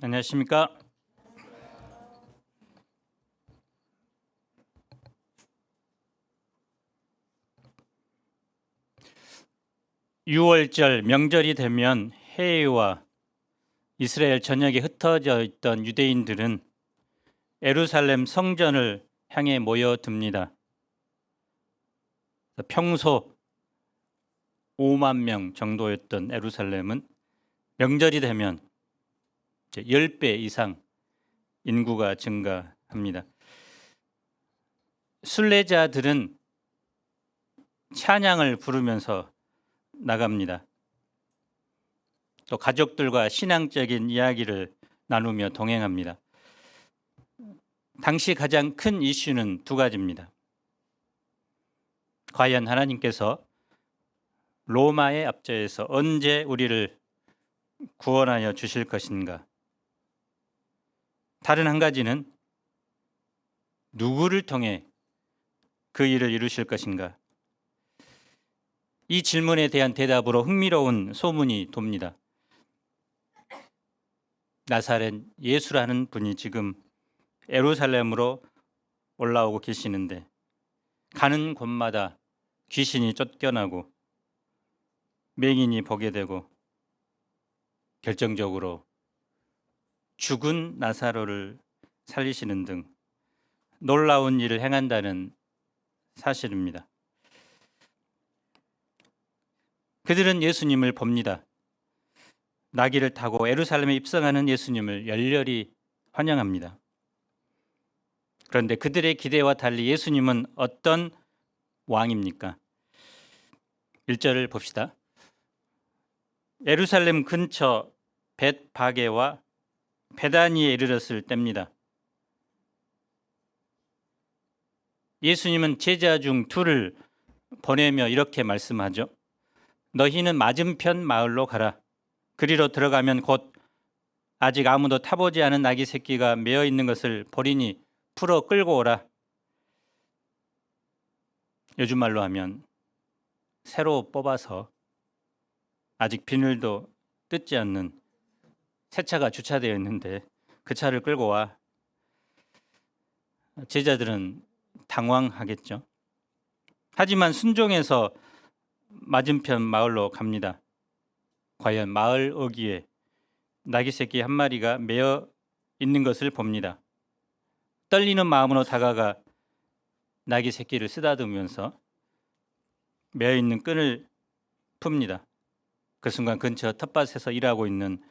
안녕하십니까? 6월절 명절이 되면 해외와 이스라엘 전역에 흩어져 있던 유대인들은 예루살렘 성전을 향해 모여듭니다. 평소 5만 명 정도였던 예루살렘은 명절이 되면 10배 이상 인구가 증가합니다. 순례자들은 찬양을 부르면서 나갑니다. 또 가족들과 신앙적인 이야기를 나누며 동행합니다. 당시 가장 큰 이슈는 두 가지입니다. 과연 하나님께서 로마의 압제에서 언제 우리를 구원하여 주실 것인가? 다른 한 가지는 누구를 통해 그 일을 이루실 것인가? 이 질문에 대한 대답으로 흥미로운 소문이 돕니다. 나사렛 예수라는 분이 지금 예루살렘으로 올라오고 계시는데 가는 곳마다 귀신이 쫓겨나고 맹인이 보게 되고 결정적으로 죽은 나사로를 살리시는 등 놀라운 일을 행한다는 사실입니다. 그들은 예수님을 봅니다. 나귀를 타고 예루살렘에 입성하는 예수님을 열렬히 환영합니다. 그런데 그들의 기대와 달리 예수님은 어떤 왕입니까? 1절을 봅시다. 예루살렘 근처 벳바게와 베다니에 이르렀을 때입니다. 예수님은 제자 중 둘을 보내며 이렇게 말씀하죠. 너희는 맞은편 마을로 가라. 그리로 들어가면 곧 아직 아무도 타보지 않은 나귀 새끼가 메어 있는 것을 보리니 풀어 끌고 오라. 요즘 말로 하면 새로 뽑아서 아직 비늘도 뜯지 않는 새 차가 주차되어 있는데 그 차를 끌고 와. 제자들은 당황하겠죠. 하지만 순종해서 맞은편 마을로 갑니다. 과연 마을 어귀에 나귀 새끼 한 마리가 메어 있는 것을 봅니다. 떨리는 마음으로 다가가 나귀 새끼를 쓰다듬으면서 메어 있는 끈을 풉니다. 그 순간 근처 텃밭에서 일하고 있는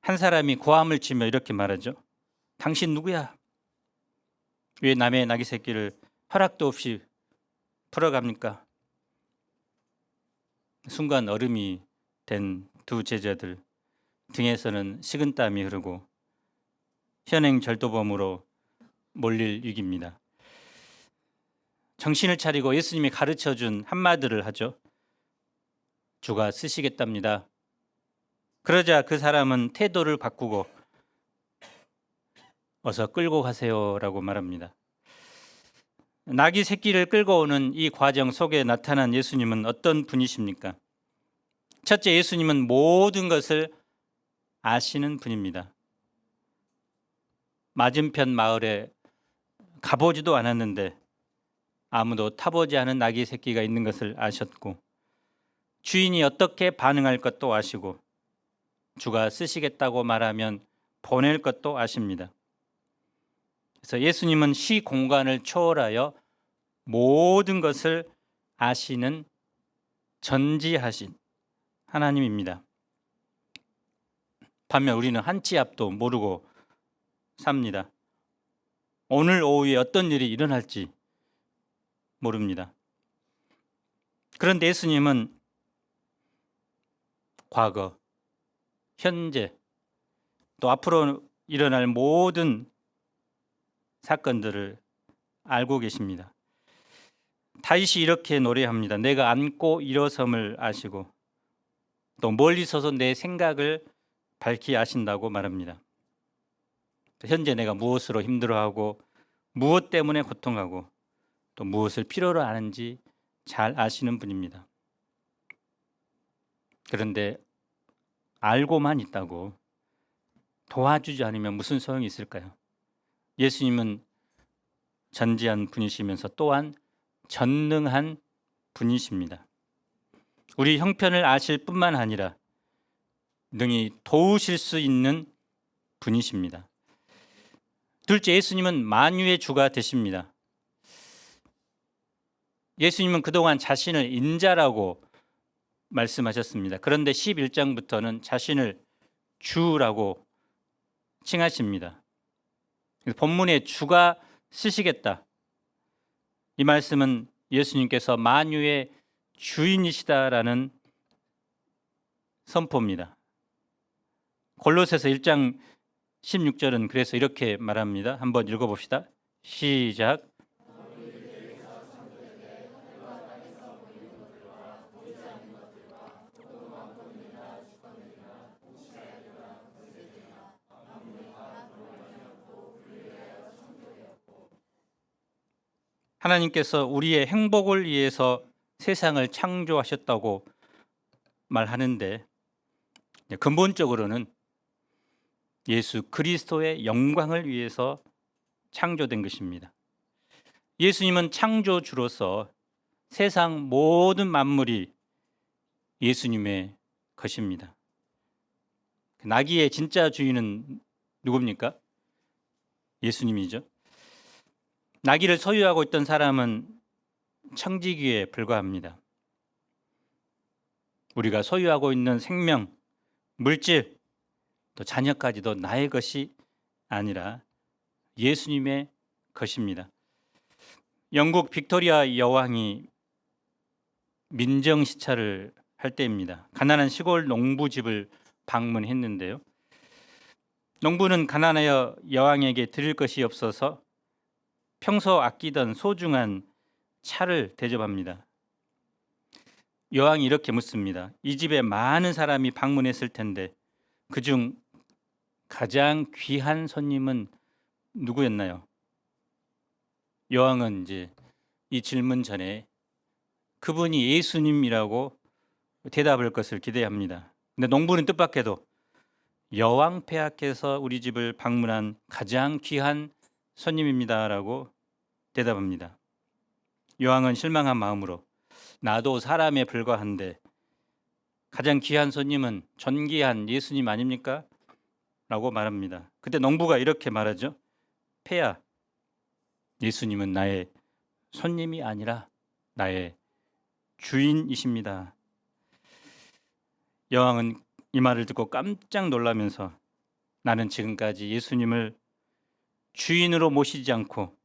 한 사람이 고함을 치며 이렇게 말하죠. 당신 누구야? 왜 남의 나귀 새끼를 허락도 없이 풀어갑니까? 순간 얼음이 된 두 제자들 등에서는 식은땀이 흐르고 현행 절도범으로 몰릴 위기입니다. 정신을 차리고 예수님이 가르쳐준 한마디를 하죠. 주가 쓰시겠답니다. 그러자 그 사람은 태도를 바꾸고 어서 끌고 가세요라고 말합니다. 나귀 새끼를 끌고 오는 이 과정 속에 나타난 예수님은 어떤 분이십니까? 첫째, 예수님은 모든 것을 아시는 분입니다. 맞은편 마을에 가보지도 않았는데 아무도 타보지 않은 나귀 새끼가 있는 것을 아셨고 주인이 어떻게 반응할 것도 아시고 주가 쓰시겠다고 말하면 보낼 것도 아십니다. 그래서 예수님은 시 공간을 초월하여 모든 것을 아시는 전지하신 하나님입니다. 반면 우리는 한 치 앞도 모르고 삽니다. 오늘 오후에 어떤 일이 일어날지 모릅니다. 그런데 예수님은 과거, 현재, 또 앞으로 일어날 모든 사건들을 알고 계십니다. 다윗이 이렇게 노래합니다. 내가 앉고 일어섬을 아시고 또 멀리 서서 내 생각을 밝히 아신다고 말합니다. 현재 내가 무엇으로 힘들어하고 무엇 때문에 고통하고 또 무엇을 필요로 하는지 잘 아시는 분입니다. 그런데 알고만 있다고 도와주지 않으면 무슨 소용이 있을까요? 예수님은 전지한 분이시면서 또한 전능한 분이십니다. 우리 형편을 아실 뿐만 아니라 능히 도우실 수 있는 분이십니다. 둘째, 예수님은 만유의 주가 되십니다. 예수님은 그동안 자신을 인자라고 말씀하셨습니다. 그런데 11장부터는 자신을 주라고 칭하십니다. 본문에 주가 쓰시겠다. 이 말씀은 예수님께서 만유의 주인이시다라는 선포입니다. 골로새서 1장 16절은 그래서 이렇게 말합니다. 한번 읽어봅시다. 시작. 하나님께서 우리의 행복을 위해서 세상을 창조하셨다고 말하는데 근본적으로는 예수 그리스도의 영광을 위해서 창조된 것입니다. 예수님은 창조주로서 세상 모든 만물이 예수님의 것입니다. 나귀의 진짜 주인은 누굽니까? 예수님이죠. 나귀를 소유하고 있던 사람은 청지기에 불과합니다. 우리가 소유하고 있는 생명, 물질, 또 자녀까지도 나의 것이 아니라 예수님의 것입니다. 영국 빅토리아 여왕이 민정시찰을 할 때입니다. 가난한 시골 농부집을 방문했는데요. 농부는 가난하여 여왕에게 드릴 것이 없어서 평소 아끼던 소중한 차를 대접합니다. 여왕이 이렇게 묻습니다. 이 집에 많은 사람이 방문했을 텐데 그중 가장 귀한 손님은 누구였나요? 여왕은 이제 이 질문 전에 그분이 예수님이라고 대답할 것을 기대합니다. 근데 농부는 뜻밖에도 여왕 폐하께서 우리 집을 방문한 가장 귀한 손님입니다라고 대답합니다. 여왕은 실망한 마음으로 나도 사람에 불과한데 가장 귀한 손님은 존귀한 예수님 아닙니까? 라고 말합니다. 그때 농부가 이렇게 말하죠. 폐하, 예수님은 나의 손님이 아니라 나의 주인이십니다. 여왕은 이 말을 듣고 깜짝 놀라면서 나는 지금까지 예수님을 주인으로 모시지 않고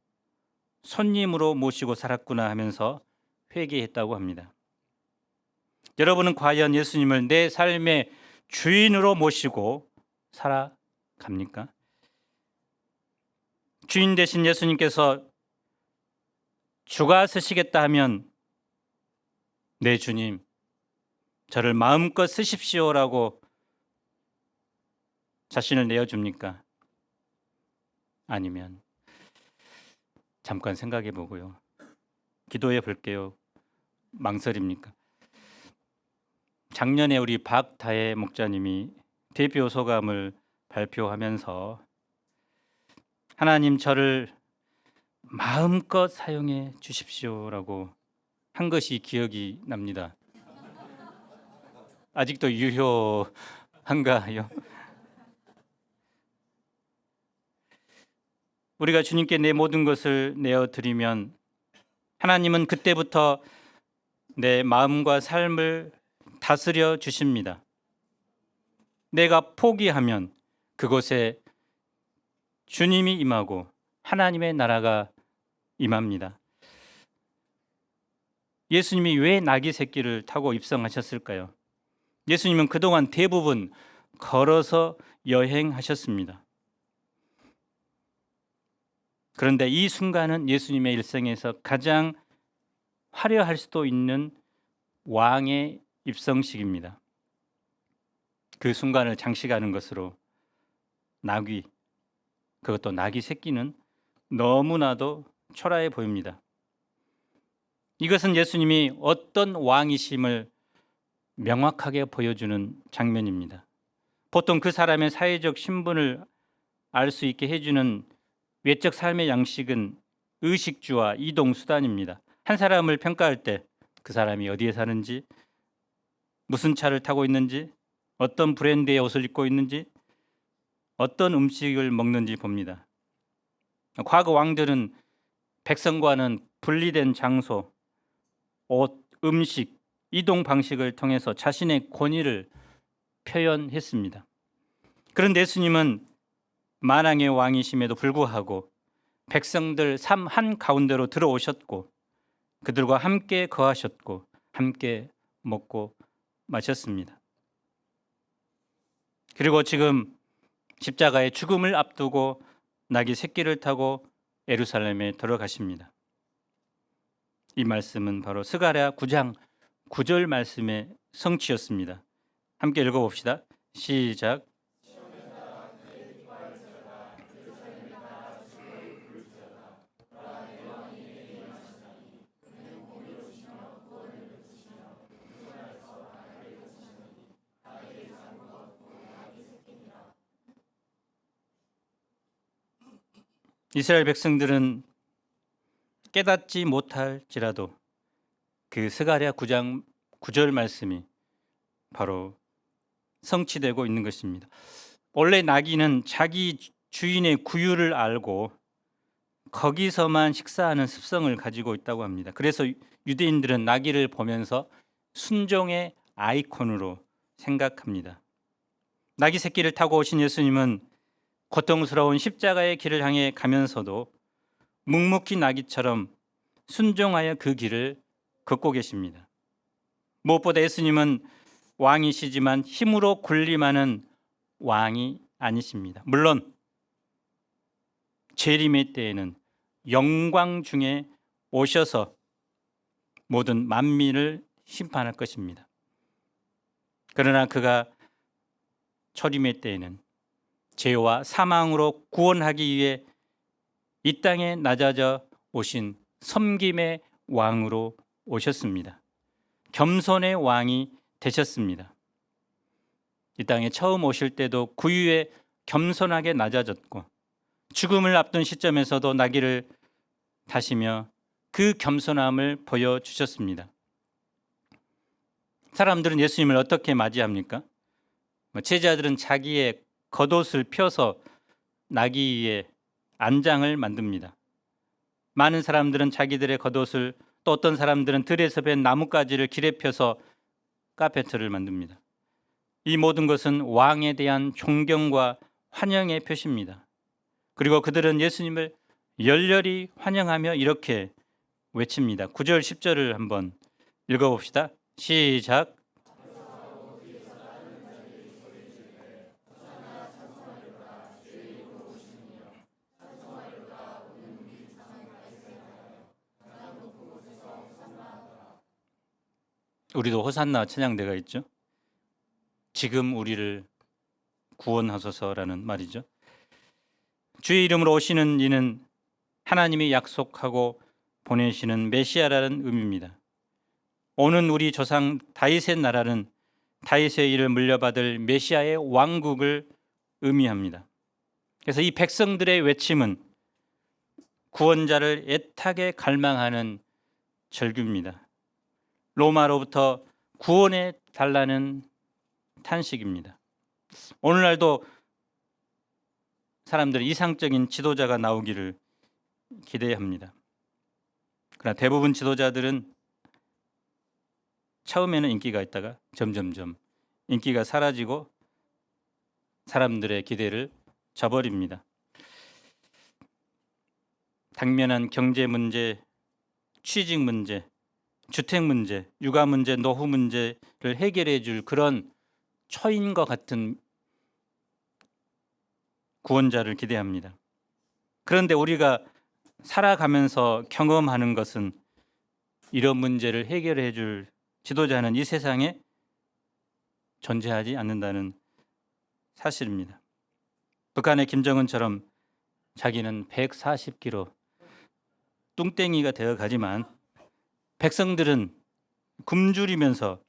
손님으로 모시고 살았구나 하면서 회개했다고 합니다. 여러분은 과연 예수님을 내 삶의 주인으로 모시고 살아갑니까? 주인 되신 예수님께서 주가 쓰시겠다 하면 네 주님, 저를 마음껏 쓰십시오라고 자신을 내어줍니까? 아니면 잠깐 생각해 보고요. 기도해 볼게요. 망설입니까? 작년에 우리 박다혜 목사님이 대표 소감을 발표하면서 하나님 저를 마음껏 사용해 주십시오라고 한 것이 기억이 납니다. 아직도 유효한가요? 우리가 주님께 내 모든 것을 내어드리면 하나님은 그때부터 내 마음과 삶을 다스려 주십니다. 내가 포기하면 그곳에 주님이 임하고 하나님의 나라가 임합니다. 예수님이 왜 나귀 새끼를 타고 입성하셨을까요? 예수님은 그동안 대부분 걸어서 여행하셨습니다. 그런데 이 순간은 예수님의 일생에서 가장 화려할 수도 있는 왕의 입성식입니다. 그 순간을 장식하는 것으로 나귀, 그것도 나귀 새끼는 너무나도 초라해 보입니다. 이것은 예수님이 어떤 왕이심을 명확하게 보여주는 장면입니다. 보통 그 사람의 사회적 신분을 알 수 있게 해주는 외적 삶의 양식은 의식주와 이동 수단입니다. 한 사람을 평가할 때 그 사람이 어디에 사는지, 무슨 차를 타고 있는지, 어떤 브랜드의 옷을 입고 있는지, 어떤 음식을 먹는지 봅니다. 과거 왕들은 백성과는 분리된 장소, 옷, 음식, 이동 방식을 통해서 자신의 권위를 표현했습니다. 그런데 예수님은 만왕의 왕이심에도 불구하고 백성들 삶 한가운데로 들어오셨고 그들과 함께 거하셨고 함께 먹고 마셨습니다. 그리고 지금 십자가의 죽음을 앞두고 나귀 새끼를 타고 예루살렘에 들어가십니다. 이 말씀은 바로 스가랴 9장 9절 말씀의 성취였습니다. 함께 읽어봅시다. 시작. 이스라엘 백성들은 깨닫지 못할지라도 그 스가랴 9장 9절 말씀이 바로 성취되고 있는 것입니다. 원래 나귀는 자기 주인의 구유를 알고 거기서만 식사하는 습성을 가지고 있다고 합니다. 그래서 유대인들은 나귀를 보면서 순종의 아이콘으로 생각합니다. 나귀 새끼를 타고 오신 예수님은 고통스러운 십자가의 길을 향해 가면서도 묵묵히 나귀처럼 순종하여 그 길을 걷고 계십니다. 무엇보다 예수님은 왕이시지만 힘으로 군림하는 왕이 아니십니다. 물론 재림의 때에는 영광 중에 오셔서 모든 만민을 심판할 것입니다. 그러나 그가 초림의 때에는 죄와 사망으로 구원하기 위해 이 땅에 낮아져 오신 섬김의 왕으로 오셨습니다. 겸손의 왕이 되셨습니다. 이 땅에 처음 오실 때도 구유에 겸손하게 낮아졌고 죽음을 앞둔 시점에서도 나귀를 타시며 그 겸손함을 보여주셨습니다. 사람들은 예수님을 어떻게 맞이합니까? 제자들은 자기의 겉옷을 펴서 나귀 위에 안장을 만듭니다. 많은 사람들은 자기들의 겉옷을, 또 어떤 사람들은 들에서 벤 나뭇가지를 길에 펴서 카페트를 만듭니다. 이 모든 것은 왕에 대한 존경과 환영의 표시입니다. 그리고 그들은 예수님을 열렬히 환영하며 이렇게 외칩니다. 9절 10절을 한번 읽어봅시다. 시작. 우리도 호산나 찬양대가 있죠. 지금 우리를 구원하소서라는 말이죠. 주의 이름으로 오시는 이는 하나님이 약속하고 보내시는 메시아라는 의미입니다. 오는 우리 조상 다윗의 나라는 다윗의 일을 물려받을 메시아의 왕국을 의미합니다. 그래서 이 백성들의 외침은 구원자를 애타게 갈망하는 절규입니다. 로마로부터 구원해 달라는 탄식입니다. 오늘날도 사람들은 이상적인 지도자가 나오기를 기대합니다. 그러나 대부분 지도자들은 처음에는 인기가 있다가 점점점 인기가 사라지고 사람들의 기대를 저버립니다. 당면한 경제 문제, 취직 문제, 주택 문제, 육아 문제, 노후 문제를 해결해 줄 그런 초인과 같은 구원자를 기대합니다. 그런데 우리가 살아가면서 경험하는 것은 이런 문제를 해결해 줄 지도자는 이 세상에 존재하지 않는다는 사실입니다. 북한의 김정은처럼 자기는 140kg 뚱땡이가 되어 가지만 백성들은 굶주리면서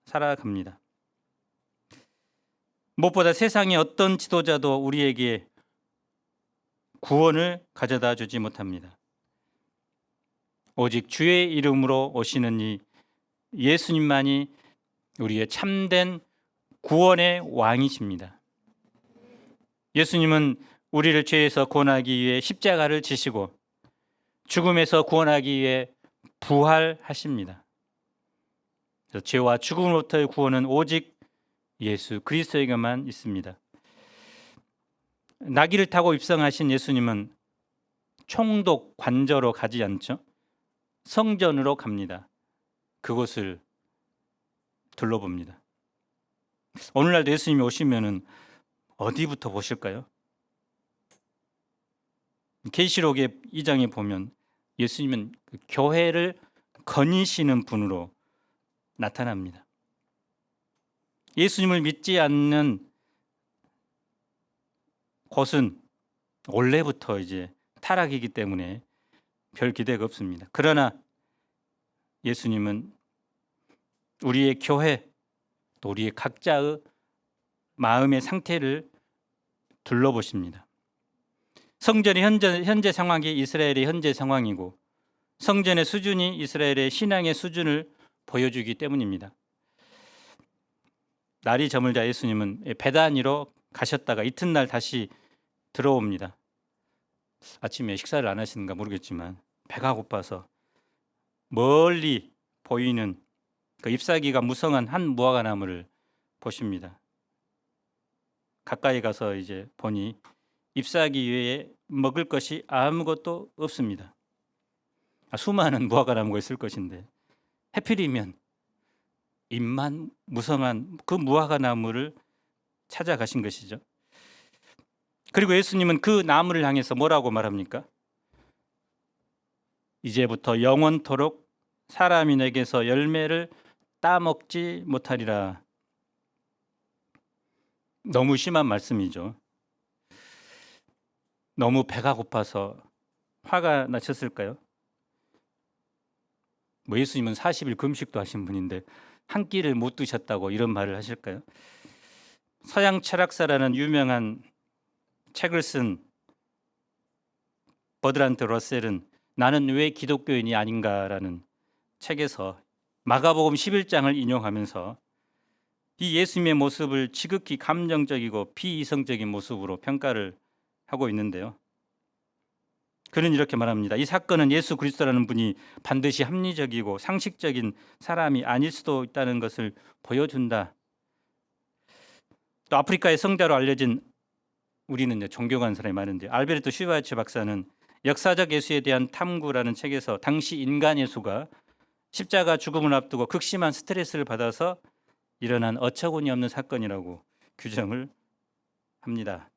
살아갑니다. 무엇보다 세상의 어떤 지도자도 우리에게 구원을 가져다 주지 못합니다. 오직 주의 이름으로 오시는 이 예수님만이 우리의 참된 구원의 왕이십니다. 예수님은 우리를 죄에서 구원하기 위해 십자가를 지시고 죽음에서 구원하기 위해 부활하십니다. 그래서 죄와 죽음으로부터의 구원은 오직 예수 그리스도에게만 있습니다. 나귀를 타고 입성하신 예수님은 총독 관저로 가지 않죠. 성전으로 갑니다. 그곳을 둘러봅니다. 오늘날도 예수님이 오시면은 어디부터 보실까요? 계시록의 2장에 보면 예수님은 그 교회를 거니시는 분으로 나타납니다. 예수님을 믿지 않는 곳은 원래부터 이제 타락이기 때문에 별 기대가 없습니다. 그러나 예수님은 우리의 교회 또 우리의 각자의 마음의 상태를 둘러보십니다. 성전의 현재 상황이 이스라엘의 현재 상황이고 성전의 수준이 이스라엘의 신앙의 수준을 보여주기 때문입니다. 날이 저물자 예수님은 베다니로 가셨다가 이튿날 다시 들어옵니다. 아침에 식사를 안 하시는가 모르겠지만 배가 고파서 멀리 보이는 그 잎사귀가 무성한 한 무화과나무를 보십니다. 가까이 가서 이제 보니 잎사귀 외에 먹을 것이 아무것도 없습니다. 수많은 무화과나무가 있을 것인데 해필이면 잎만 무성한 그 무화과나무를 찾아가신 것이죠. 그리고 예수님은 그 나무를 향해서 뭐라고 말합니까? 이제부터 영원토록 사람이 내게서 열매를 따먹지 못하리라. 너무 심한 말씀이죠. 너무 배가 고파서 화가 나셨을까요? 예수님은 40일 금식도 하신 분인데 한 끼를 못 드셨다고 이런 말을 하실까요? 서양 철학사라는 유명한 책을 쓴 버드란트 러셀은 나는 왜 기독교인이 아닌가라는 책에서 마가복음 11장을 인용하면서 이 예수님의 모습을 지극히 감정적이고 비이성적인 모습으로 평가를 하고 있는데요. 그는 이렇게 말합니다. 이 사건은 예수 그리스도라는 분이 반드시 합리적이고 상식적인 사람이 아닐 수도 있다는 것을 보여준다. 또 아프리카의 성자로 알려진 우리는 존경하는 사람이 많은데 알베르토 슈바츠 박사는 역사적 예수에 대한 탐구라는 책에서 당시 인간 예수가 십자가 죽음을 앞두고 극심한 스트레스를 받아서 일어난 어처구니 없는 사건이라고 규정을 합니다.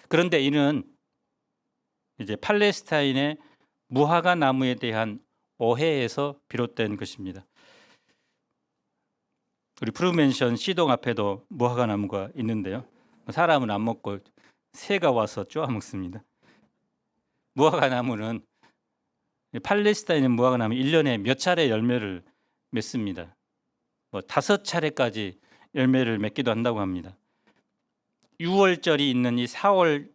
그런데 이는 이제 팔레스타인의 무화과 나무에 대한 오해에서 비롯된 것입니다. 우리 프루멘션 시동 앞에도 무화과 나무가 있는데요. 사람은 안 먹고 새가 와서 쪼아 먹습니다. 무화과 나무는 팔레스타인의 무화과 나무 1년에 몇 차례 열매를 맺습니다. 5차례까지 열매를 맺기도 한다고 합니다. 6월절이 있는 이 4월쯤에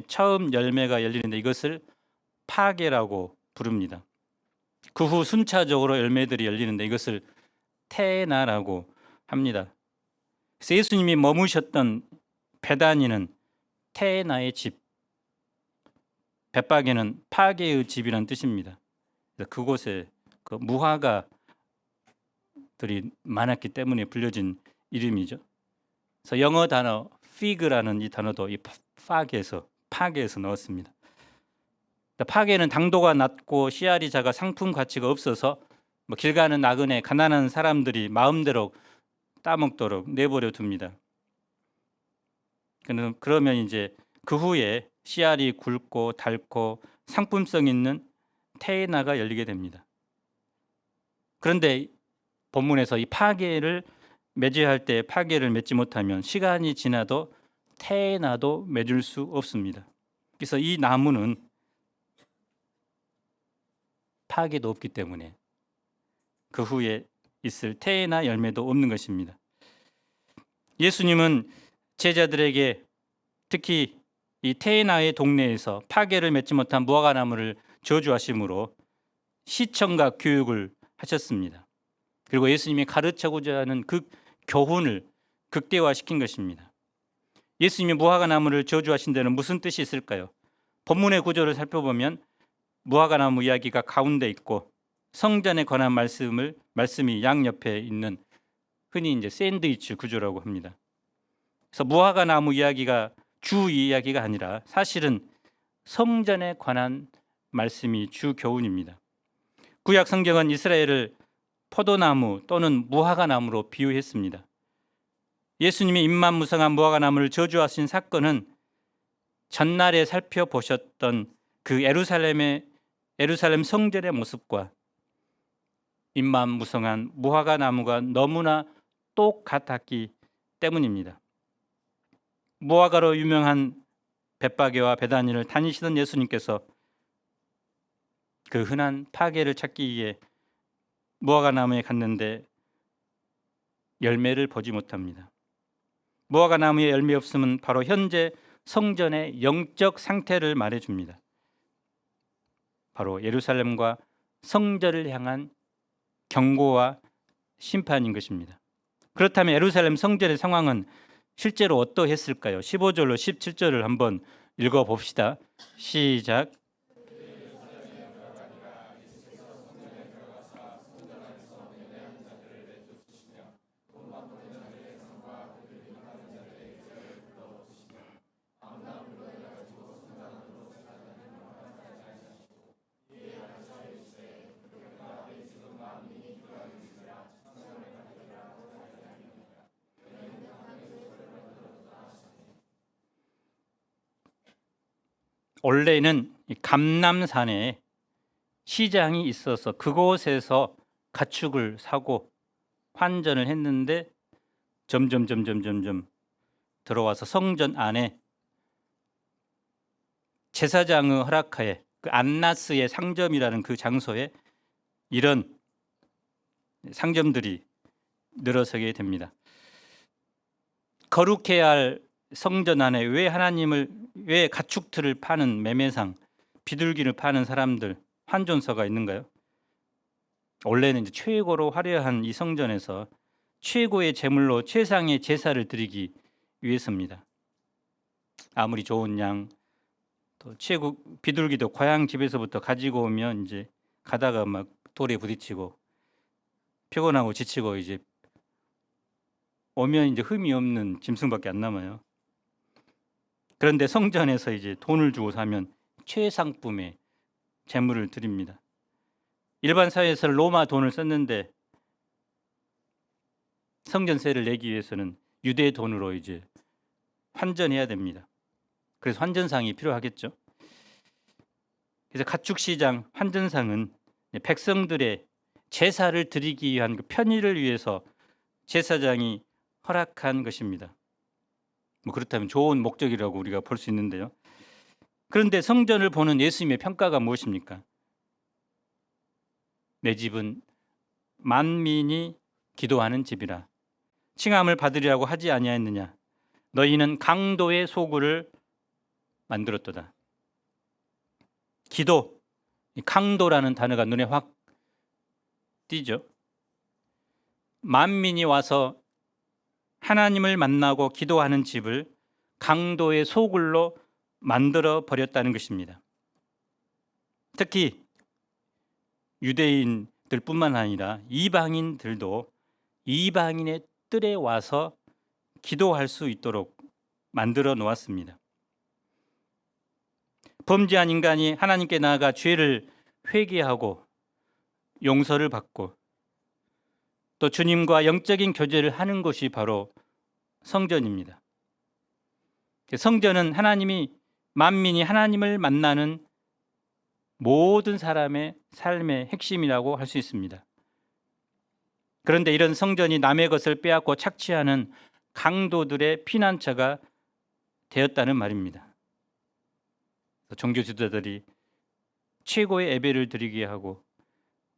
처음 열매가 열리는데 이것을 파게라고 부릅니다. 그 후 순차적으로 열매들이 열리는데 이것을 테나라고 합니다. 그래서 예수님이 머무셨던 베다니는 테나의 집, 벳박에는 파게의 집이라는 뜻입니다. 그곳에 그 무화과들이 많았기 때문에 불려진 이름이죠. 그래서 영어 단어 fig라는 이 단어도 이 파게에서 넣었습니다. 파게는 당도가 낮고 씨알이 작아 상품 가치가 없어서 길 가는 나그네 가난한 사람들이 마음대로 따먹도록 내버려 둡니다. 그러면 이제 그 후에 씨알이 굵고 달고 상품성 있는 테이나가 열리게 됩니다. 그런데 본문에서 이 파게를 맺어야 때 파게를 맺지 못하면 시간이 지나도 테이나도 맺을 수 없습니다. 그래서 이 나무는 파게도 없기 때문에 그 후에 있을 테이나 열매도 없는 것입니다. 예수님은 제자들에게 특히 이 테나의 동네에서 파괴를 맺지 못한 무화과나무를 저주하심으로 시청과 교육을 하셨습니다. 그리고 예수님이 가르치고자 하는 그 교훈을 극대화시킨 것입니다. 예수님이 무화과나무를 저주하신 데는 무슨 뜻이 있을까요? 본문의 구조를 살펴보면 무화과나무 이야기가 가운데 있고 성전에 관한 말씀이 양옆에 있는 흔히 이제 샌드위치 구조라고 합니다. 그래서 무화과나무 이야기가 주 이야기가 아니라 사실은 성전에 관한 말씀이 주 교훈입니다. 구약 성경은 이스라엘을 포도나무 또는 무화과나무로 비유했습니다. 예수님이 입만무성한 무화과나무를 저주하신 사건은 전날에 살펴보셨던 그 예루살렘 성전의 모습과 입만무성한 무화과나무가 너무나 똑같았기 때문입니다. 무화과로 유명한 벳바게와 베다니를 다니시던 예수님께서 그 흔한 파괴를 찾기 위해 무화과나무에 갔는데 열매를 보지 못합니다. 무화과나무에 열매 없음은 바로 현재 성전의 영적 상태를 말해줍니다. 바로 예루살렘과 성전을 향한 경고와 심판인 것입니다. 그렇다면 예루살렘 성전의 상황은 실제로 어떠했을까요? 15절로 17절을 한번 읽어봅시다. 시작. 원래는 감람산에 시장이 있어서 그곳에서 가축을 사고 환전을 했는데 점점 들어와서 성전 안에 제사장의 허락하에 그 안나스의 상점이라는 그 장소에 이런 상점들이 늘어서게 됩니다. 거룩해야 할 성전 안에 왜 가축들을 파는 매매상, 비둘기를 파는 사람들, 환전소가 있는가요? 원래는 이제 최고로 화려한 이 성전에서 최고의 제물로 최상의 제사를 드리기 위해서입니다. 아무리 좋은 양, 또 최고 비둘기도 고향 집에서부터 가지고 오면 이제 가다가 막 돌에 부딪히고 피곤하고 지치고 이제 오면 이제 흠이 없는 짐승밖에 안 남아요. 그런데 성전에서 이제 돈을 주고 사면 최상품의 제물을 드립니다. 일반 사회에서 로마 돈을 썼는데 성전세를 내기 위해서는 유대 돈으로 이제 환전해야 됩니다. 그래서 환전상이 필요하겠죠. 그래서 가축시장 환전상은 백성들의 제사를 드리기 위한 그 편의를 위해서 제사장이 허락한 것입니다. 그렇다면 좋은 목적이라고 우리가 볼 수 있는데요. 그런데 성전을 보는 예수님의 평가가 무엇입니까? 내 집은 만민이 기도하는 집이라 칭함을 받으리라고 하지 아니하였느냐. 너희는 강도의 소굴을 만들었도다. 기도, 강도라는 단어가 눈에 확 띄죠. 만민이 와서 하나님을 만나고 기도하는 집을 강도의 소굴로 만들어 버렸다는 것입니다. 특히 유대인들뿐만 아니라 이방인들도 이방인의 뜰에 와서 기도할 수 있도록 만들어 놓았습니다. 범죄한 인간이 하나님께 나아가 죄를 회개하고 용서를 받고 또 주님과 영적인 교제를 하는 곳이 바로 성전입니다. 성전은 만민이 하나님을 만나는 모든 사람의 삶의 핵심이라고 할 수 있습니다. 그런데 이런 성전이 남의 것을 빼앗고 착취하는 강도들의 피난처가 되었다는 말입니다. 종교 지도자들이 최고의 예배를 드리게 하고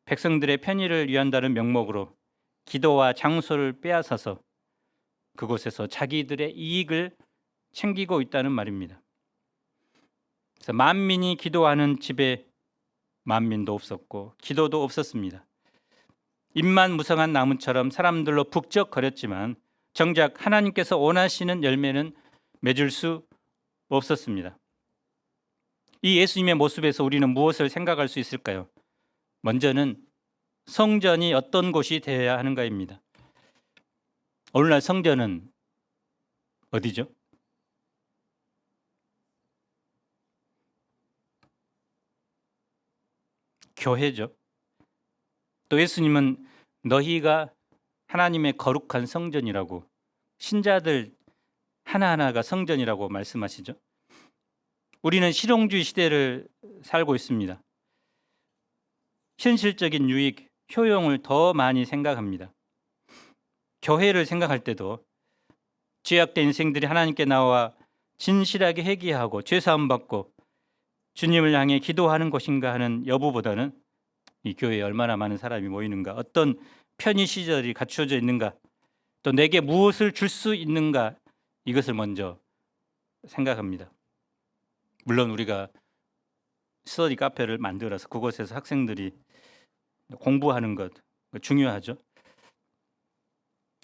백성들의 편의를 위한다는 명목으로 기도와 장소를 빼앗아서 그곳에서 자기들의 이익을 챙기고 있다는 말입니다. 그래서 만민이 기도하는 집에 만민도 없었고 기도도 없었습니다. 잎만 무성한 나무처럼 사람들로 북적거렸지만 정작 하나님께서 원하시는 열매는 맺을 수 없었습니다. 이 예수님의 모습에서 우리는 무엇을 생각할 수 있을까요? 먼저는 성전이 어떤 곳이 되어야 하는가입니다. 오늘날 성전은 어디죠? 교회죠. 또 예수님은 너희가 하나님의 거룩한 성전이라고, 신자들 하나하나가 성전이라고 말씀하시죠. 우리는 실용주의 시대를 살고 있습니다. 현실적인 유익, 효용을 더 많이 생각합니다. 교회를 생각할 때도 죄악된 인생들이 하나님께 나와 진실하게 회개하고 죄사함 받고 주님을 향해 기도하는 곳인가 하는 여부보다는 이 교회에 얼마나 많은 사람이 모이는가, 어떤 편의 시설이 갖추어져 있는가, 또 내게 무엇을 줄 수 있는가, 이것을 먼저 생각합니다. 물론 우리가 스터디 카페를 만들어서 그곳에서 학생들이 공부하는 것 중요하죠.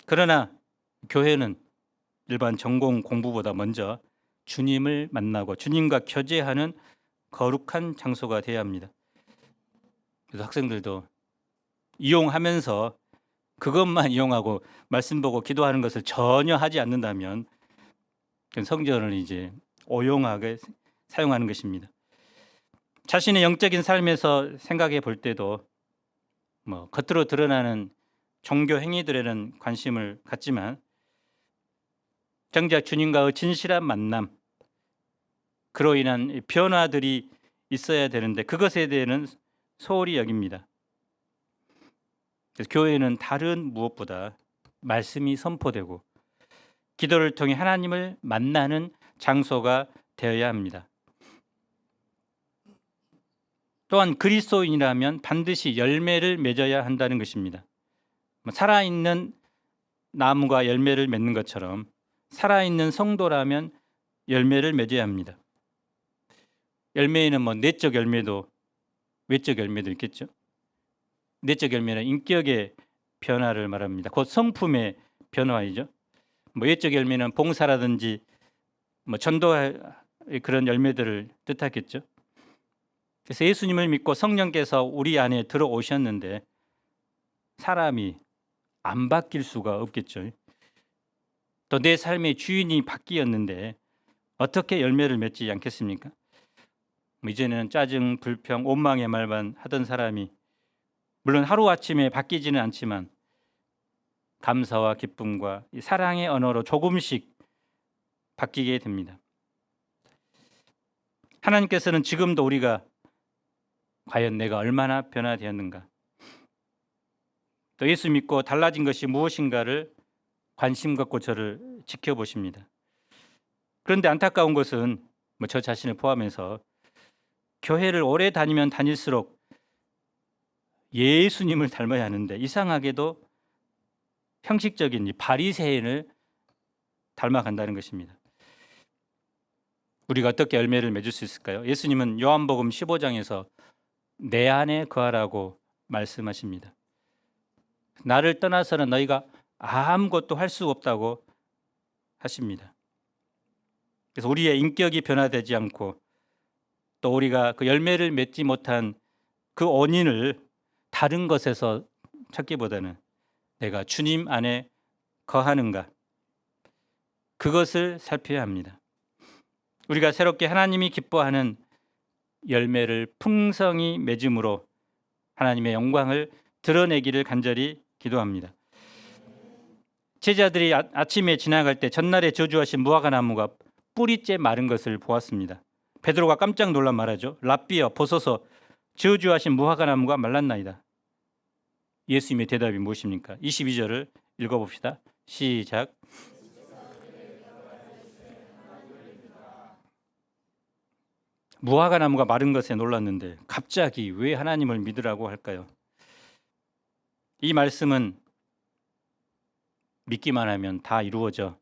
그러나 교회는 일반 전공 공부보다 먼저 주님을 만나고 주님과 교제하는 거룩한 장소가 되어야 합니다. 그래서 학생들도 이용하면서 그것만 이용하고 말씀 보고 기도하는 것을 전혀 하지 않는다면 성전을 이제 오용하게 사용하는 것입니다. 자신의 영적인 삶에서 생각해 볼 때도 겉으로 드러나는 종교 행위들에는 관심을 갖지만 정작 주님과의 진실한 만남, 그로 인한 변화들이 있어야 되는데 그것에 대해서는 소홀히 여깁니다. 그래서 교회는 다른 무엇보다 말씀이 선포되고 기도를 통해 하나님을 만나는 장소가 되어야 합니다. 또한 그리스도인이라면 반드시 열매를 맺어야 한다는 것입니다. 살아있는 나무가 열매를 맺는 것처럼 살아있는 성도라면 열매를 맺어야 합니다. 열매에는 내적 열매도 외적 열매도 있겠죠. 내적 열매는 인격의 변화를 말합니다. 곧 성품의 변화이죠. 외적 열매는 봉사라든지 전도의 그런 열매들을 뜻하겠죠. 그래서 예수님을 믿고 성령께서 우리 안에 들어오셨는데 사람이 안 바뀔 수가 없겠죠. 또 내 삶의 주인이 바뀌었는데 어떻게 열매를 맺지 않겠습니까? 이제는 짜증, 불평, 원망의 말만 하던 사람이 물론 하루아침에 바뀌지는 않지만 감사와 기쁨과 사랑의 언어로 조금씩 바뀌게 됩니다. 하나님께서는 지금도 우리가 과연 내가 얼마나 변화되었는가, 또 예수 믿고 달라진 것이 무엇인가를 관심 갖고 저를 지켜보십니다. 그런데 안타까운 것은 저 자신을 포함해서 교회를 오래 다니면 다닐수록 예수님을 닮아야 하는데 이상하게도 형식적인 바리새인을 닮아간다는 것입니다. 우리가 어떻게 열매를 맺을 수 있을까요? 예수님은 요한복음 15장에서 내 안에 거하라고 말씀하십니다. 나를 떠나서는 너희가 아무것도 할 수 없다고 하십니다. 그래서 우리의 인격이 변화되지 않고 또 우리가 그 열매를 맺지 못한 그 원인을 다른 것에서 찾기보다는 내가 주님 안에 거하는가, 그것을 살펴야 합니다. 우리가 새롭게 하나님이 기뻐하는 열매를 풍성히 맺음으로 하나님의 영광을 드러내기를 간절히 기도합니다. 제자들이 아침에 지나갈 때 전날에 저주하신 무화과 나무가 뿌리째 마른 것을 보았습니다. 베드로가 깜짝 놀라 말하죠. 랍비여 보소서, 저주하신 무화과 나무가 말랐나이다. 예수님의 대답이 무엇입니까? 22절을 읽어봅시다. 시작. 무화과 나무가 마른 것에 놀랐는데 갑자기 왜 하나님을 믿으라고 할까요? 이 말씀은 믿기만 하면 다 이루어져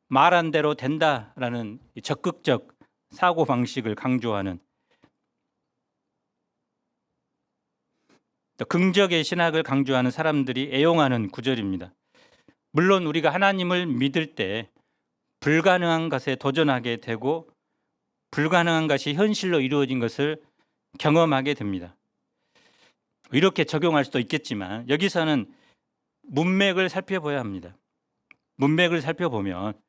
말한 대로 된다라는 적극적 사고 방식을 강조하는 또 긍정의 신학을 강조하는 사람들이 애용하는 구절입니다. 물론 우리가 하나님을 믿을 때 불가능한 것에 도전하게 되고 불가능한 것이 현실로 이루어진 것을 경험하게 됩니다. 이렇게 적용할 수도 있겠지만 여기서는 문맥을 살펴봐야 합니다. 문맥을 살펴보면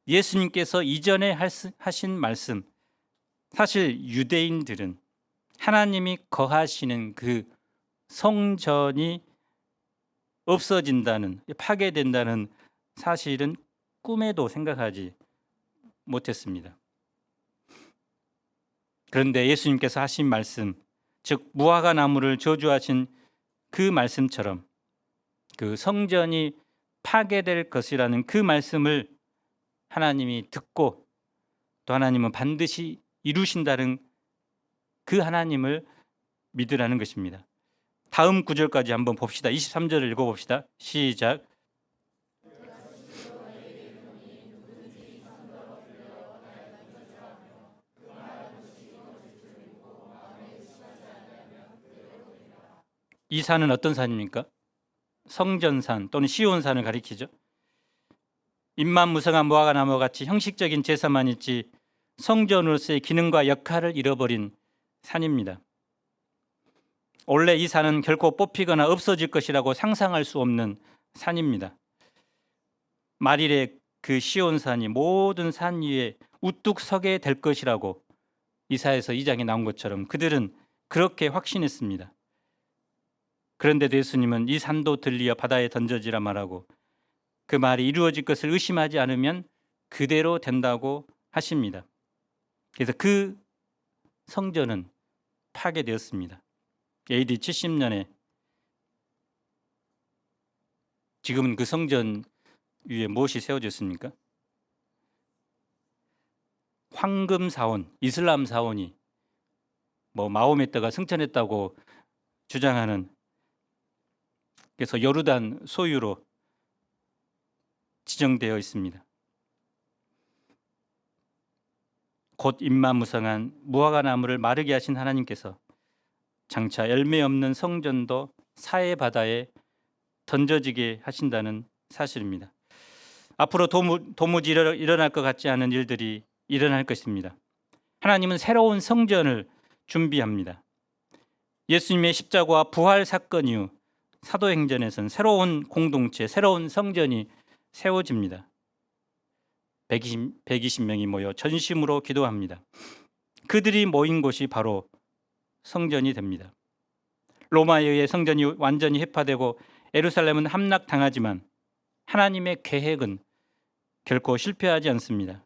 예수님께서 이전에 하신 말씀, 사실 유대인들은 하나님이 거하시는 그 성전이 없어진다는, 파괴된다는 사실은 꿈에도 생각하지 못했습니다. 그런데 예수님께서 하신 말씀, 즉 무화과 나무를 저주하신 그 말씀처럼 그 성전이 파괴될 것이라는 그 말씀을 하나님이 듣고 또 하나님은 반드시 이루신다는 그 하나님을 믿으라는 것입니다. 다음 구절까지 한번 봅시다. 23절을 읽어봅시다. 시작. 이 산은 어떤 산입니까? 성전산 또는 시온산을 가리키죠. 잎만 무성한 무화과 나무와 같이 형식적인 제사만 있지 성전으로서의 기능과 역할을 잃어버린 산입니다. 원래 이 산은 결코 뽑히거나 없어질 것이라고 상상할 수 없는 산입니다. 말일에 그 시온산이 모든 산 위에 우뚝 서게 될 것이라고 이사야서 2장에 나온 것처럼 그들은 그렇게 확신했습니다. 그런데도 예수님은 이 산도 들리어 바다에 던져지라 말하고 그 말이 이루어질 것을 의심하지 않으면 그대로 된다고 하십니다. 그래서 그 성전은 파괴되었습니다. AD 70년에 지금은 그 성전 위에 무엇이 세워졌습니까? 황금 사원, 이슬람 사원이 마호메트가 승천했다고 주장하는, 그래서 요르단 소유로 지정되어 있습니다. 곧 잎만무성한 무화과 나무를 마르게 하신 하나님께서 장차 열매 없는 성전도 사해 바다에 던져지게 하신다는 사실입니다. 앞으로 도무지 일어날 것 같지 않은 일들이 일어날 것입니다. 하나님은 새로운 성전을 준비합니다. 예수님의 십자가와 부활 사건 이후 사도행전에서는 새로운 공동체, 새로운 성전이 세워집니다. 120명이 모여 전심으로 기도합니다. 그들이 모인 곳이 바로 성전이 됩니다. 로마에 의해 성전이 완전히 해파되고 예루살렘은 함락당하지만 하나님의 계획은 결코 실패하지 않습니다.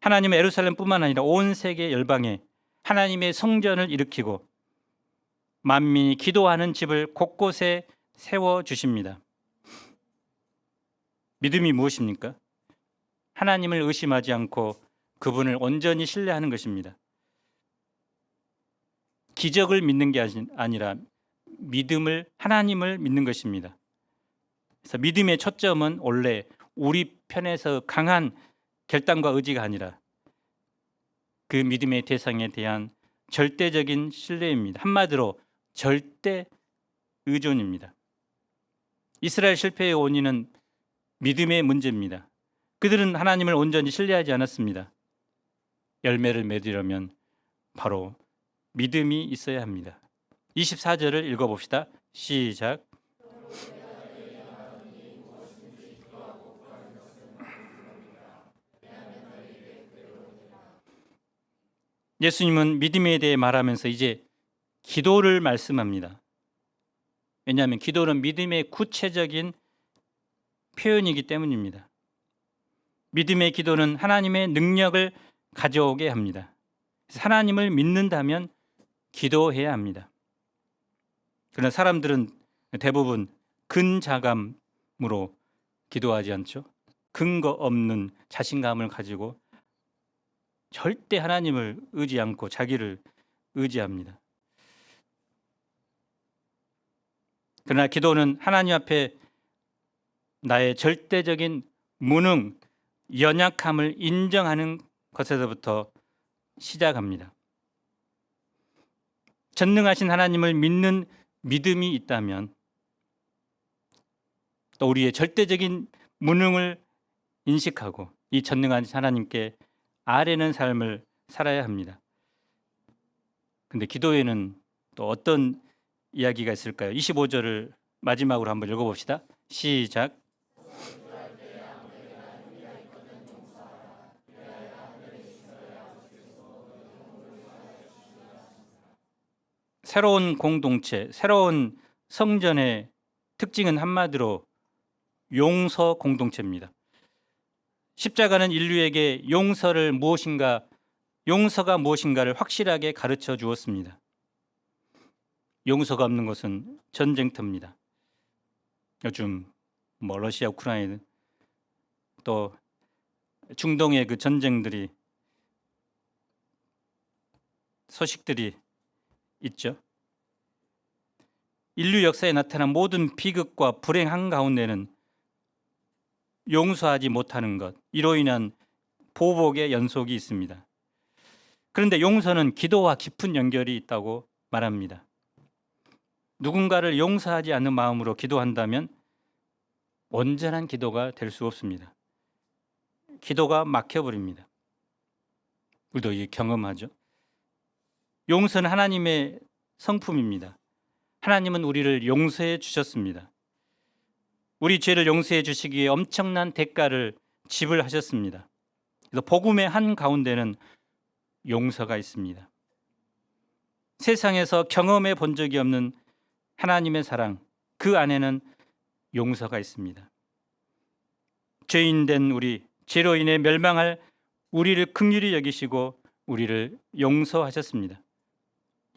하나님은 예루살렘뿐만 아니라 온 세계 열방에 하나님의 성전을 일으키고 만민이 기도하는 집을 곳곳에 세워주십니다. 믿음이 무엇입니까? 하나님을 의심하지 않고 그분을 온전히 신뢰하는 것입니다. 기적을 믿는 게 아니라 믿음을, 하나님을 믿는 것입니다. 그래서 믿음의 초점은 원래 우리 편에서 강한 결단과 의지가 아니라 그 믿음의 대상에 대한 절대적인 신뢰입니다. 한마디로 절대 의존입니다. 이스라엘 실패의 원인은 믿음의 문제입니다. 그들은 하나님을 온전히 신뢰하지 않았습니다. 열매를 맺으려면 바로 믿음이 있어야 합니다. 24절을 읽어봅시다. 시작. 예수님은 믿음에 대해 말하면서 이제 기도를 말씀합니다. 왜냐하면 기도는 믿음의 구체적인 표현이기 때문입니다. 믿음의 기도는 하나님의 능력을 가져오게 합니다. 하나님을 믿는다면 기도해야 합니다. 그러나 사람들은 대부분 근자감으로 기도하지 않죠. 근거 없는 자신감을 가지고 절대 하나님을 의지 않고 자기를 의지합니다. 그러나 기도는 하나님 앞에 나의 절대적인 무능, 연약함을 인정하는 것에서부터 시작합니다. 전능하신 하나님을 믿는 믿음이 있다면 또 우리의 절대적인 무능을 인식하고 이 전능한 하나님께 아뢰는 삶을 살아야 합니다. 근데 기도에는 또 어떤 이야기가 있을까요? 25절을 마지막으로 한번 읽어봅시다. 시작. 새로운 공동체, 새로운 성전의 특징은 한마디로 용서 공동체입니다. 십자가는 인류에게 용서가 무엇인가를 확실하게 가르쳐 주었습니다. 용서가 없는 것은 전쟁터입니다. 요즘 러시아, 우크라이나 또 중동의 그 전쟁들이 소식들이 있죠. 인류 역사에 나타난 모든 비극과 불행 한가운데는 용서하지 못하는 것, 이로 인한 보복의 연속이 있습니다. 그런데 용서는 기도와 깊은 연결이 있다고 말합니다. 누군가를 용서하지 않는 마음으로 기도한다면 온전한 기도가 될 수 없습니다. 기도가 막혀버립니다. 우리도 이게 경험하죠. 용서는 하나님의 성품입니다. 하나님은 우리를 용서해 주셨습니다. 우리 죄를 용서해 주시기에 엄청난 대가를 지불하셨습니다. 그래서 복음의 한 가운데는 용서가 있습니다. 세상에서 경험해 본 적이 없는 하나님의 사랑, 그 안에는 용서가 있습니다. 죄인된 우리, 죄로 인해 멸망할 우리를 긍휼히 여기시고 우리를 용서하셨습니다.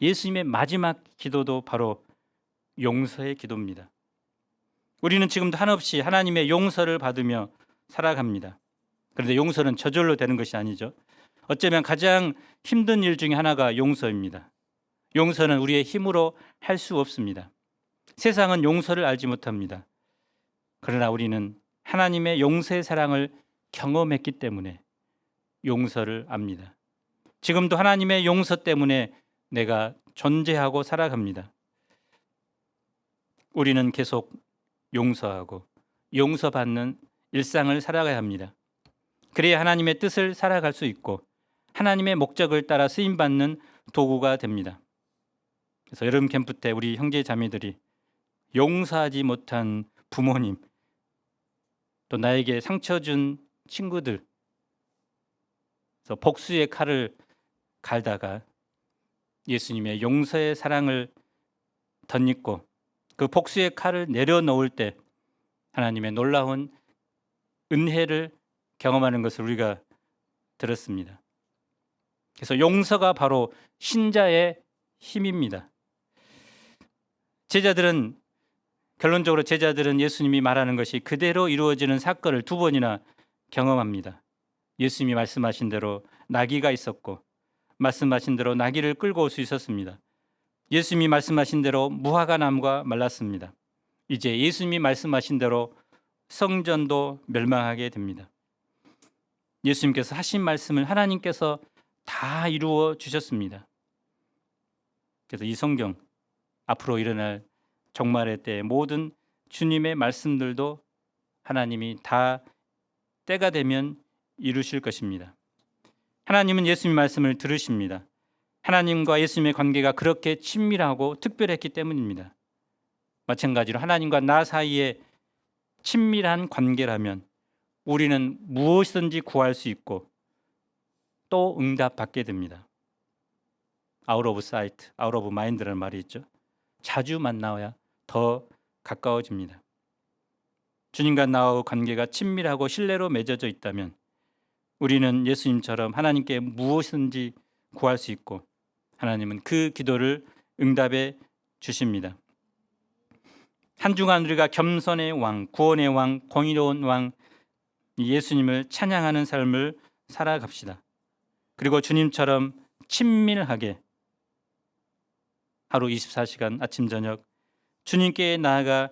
예수님의 마지막 기도도 바로 용서의 기도입니다. 우리는 지금도 한없이 하나님의 용서를 받으며 살아갑니다. 그런데 용서는 저절로 되는 것이 아니죠. 어쩌면 가장 힘든 일 중에 하나가 용서입니다. 용서는 우리의 힘으로 할 수 없습니다. 세상은 용서를 알지 못합니다. 그러나 우리는 하나님의 용서의 사랑을 경험했기 때문에 용서를 압니다. 지금도 하나님의 용서 때문에 내가 존재하고 살아갑니다. 우리는 계속 용서하고 용서받는 일상을 살아가야 합니다. 그래야 하나님의 뜻을 살아갈 수 있고 하나님의 목적을 따라 쓰임받는 도구가 됩니다. 그래서 여름 캠프 때 우리 형제 자매들이 용서하지 못한 부모님, 또 나에게 상처 준 친구들, 그래서 복수의 칼을 갈다가 예수님의 용서의 사랑을 덧입고 그 복수의 칼을 내려놓을 때 하나님의 놀라운 은혜를 경험하는 것을 우리가 들었습니다. 그래서 용서가 바로 신자의 힘입니다. 결론적으로 제자들은 예수님이 말하는 것이 그대로 이루어지는 사건을 2번이나 경험합니다. 예수님이 말씀하신 대로 나귀가 있었고 말씀하신 대로 나귀를 끌고 올 수 있었습니다. 예수님이 말씀하신 대로 무화과 나무가 말랐습니다. 이제 예수님이 말씀하신 대로 성전도 멸망하게 됩니다. 예수님께서 하신 말씀을 하나님께서 다 이루어 주셨습니다. 그래서 이 성경, 앞으로 일어날 종말의 때 모든 주님의 말씀들도 하나님이 다 때가 되면 이루실 것입니다. 하나님은 예수님의 말씀을 들으십니다. 하나님과 예수님의 관계가 그렇게 친밀하고 특별했기 때문입니다. 마찬가지로 하나님과 나 사이에 친밀한 관계라면 우리는 무엇이든지 구할 수 있고 또 응답받게 됩니다. Out of sight, out of mind라는 말이 있죠. 자주 만나야 더 가까워집니다. 주님과 나와 관계가 친밀하고 신뢰로 맺어져 있다면 우리는 예수님처럼 하나님께 무엇이든지 구할 수 있고 하나님은 그 기도를 응답해 주십니다. 한 주간 우리가 겸손의 왕, 구원의 왕, 공의로운 왕 예수님을 찬양하는 삶을 살아갑시다. 그리고 주님처럼 친밀하게 하루 24시간 아침 저녁 주님께 나아가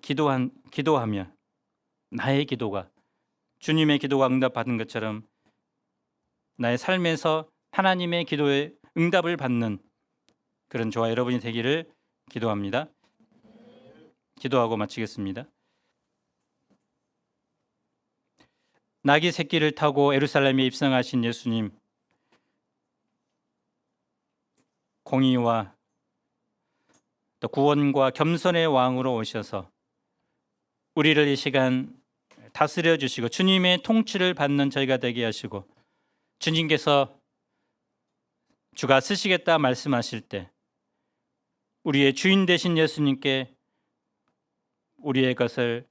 기도하며 나의 기도가 주님의 기도가 응답받은 것처럼 나의 삶에서 하나님의 기도에 응답을 받는 그런 저와 여러분이 되기를 기도합니다. 기도하고 마치겠습니다. 나귀 새끼를 타고 예루살렘에 입성하신 예수님, 공의와 또 구원과 겸손의 왕으로 오셔서 우리를 이 시간 다스려 주시고 주님의 통치를 받는 저희가 되게 하시고, 주님께서 주가 쓰시겠다 말씀하실 때 우리의 주인 되신 예수님께 우리의 것을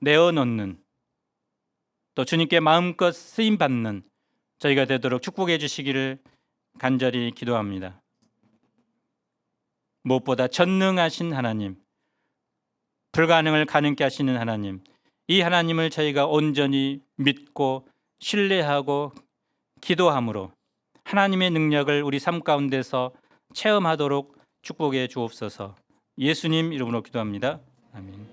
내어놓는, 또 주님께 마음껏 쓰임 받는 저희가 되도록 축복해 주시기를 간절히 기도합니다. 무엇보다 전능하신 하나님, 불가능을 가능케 하시는 하나님, 이 하나님을 저희가 온전히 믿고 신뢰하고 기도함으로 하나님의 능력을 우리 삶 가운데서 체험하도록 축복해 주옵소서. 예수님 이름으로 기도합니다. 아멘.